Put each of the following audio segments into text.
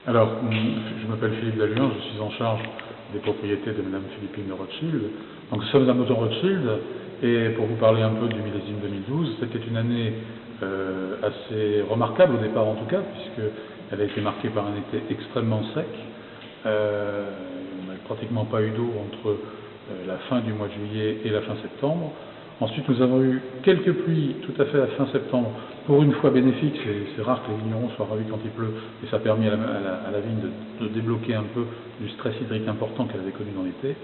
Alors, je m'appelle Philippe Dalluin, je suis en charge des propriétés de Madame Philippine de Rothschild. Donc, nous sommes à Mouton Rothschild, et pour vous parler un peu du millésime 2012, c'était une année assez remarquable au départ en tout cas, puisqu'elle a été marquée par un été extrêmement sec. On n'a pratiquement pas eu d'eau entre la fin du mois de juillet et la fin septembre. Ensuite, nous avons eu quelques pluies tout à fait à fin septembre, pour une fois bénéfiques. C'est rare que les vignerons soient ravis quand il pleut, et ça a permis à la vigne de débloquer un peu du stress hydrique important qu'elle avait connu dans l'été.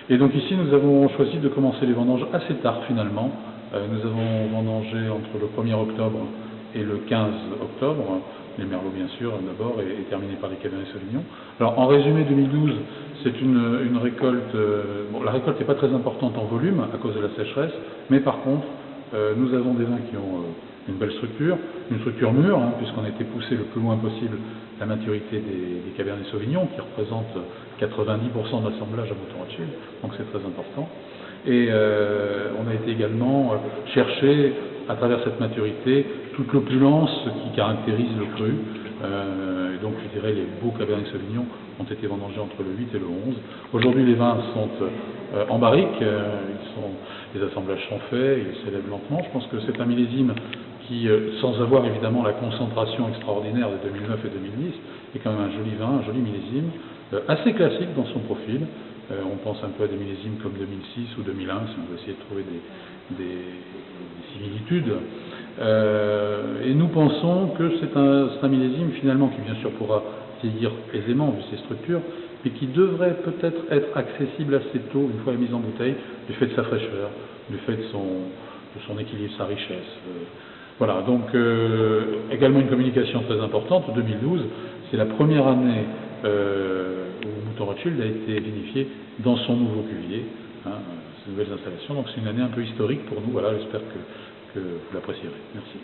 Et donc ici, nous avons choisi de commencer les vendanges assez tard finalement. Nous avons vendangé entre le 1er octobre et le 15 octobre, les merlots bien sûr d'abord, et terminé par les Cabernet Sauvignon. Alors en résumé 2012, c'est une récolte, bon, la récolte n'est pas très importante en volume à cause de la sécheresse, mais par contre, nous avons des vins qui ont une belle structure, une structure mûre, hein, puisqu'on a été poussé le plus loin possible la maturité des Cabernet Sauvignon, qui représentent 90% de l'assemblage à Mouton Rothschild, donc c'est très important. Et on a été également chercher, à travers cette maturité, toute l'opulence qui caractérise le cru. Et donc, je dirais, les beaux Cabernet Sauvignon ont été vendangés entre le 8 et le 11. Aujourd'hui, les vins sont en barrique, les assemblages sont faits, ils s'élèvent lentement. Je pense que c'est un millésime qui, sans avoir évidemment la concentration extraordinaire de 2009 et 2010, est quand même un joli vin, un joli millésime, assez classique dans son profil. On pense un peu à des millésimes comme 2006 ou 2001, si on veut essayer de trouver des similitudes. Et nous pensons que c'est un millésime finalement qui bien sûr pourra vieillir aisément vu ses structures, mais qui devrait peut-être être accessible assez tôt, une fois la mise en bouteille, du fait de sa fraîcheur, du fait de son équilibre, sa richesse. Voilà, donc également une communication très importante. 2012, c'est la première année où Mouton Rothschild a été vinifié dans son nouveau cuvier, hein, ces nouvelles installations. Donc c'est une année un peu historique pour nous. Voilà, j'espère que vous l'apprécierez. Merci.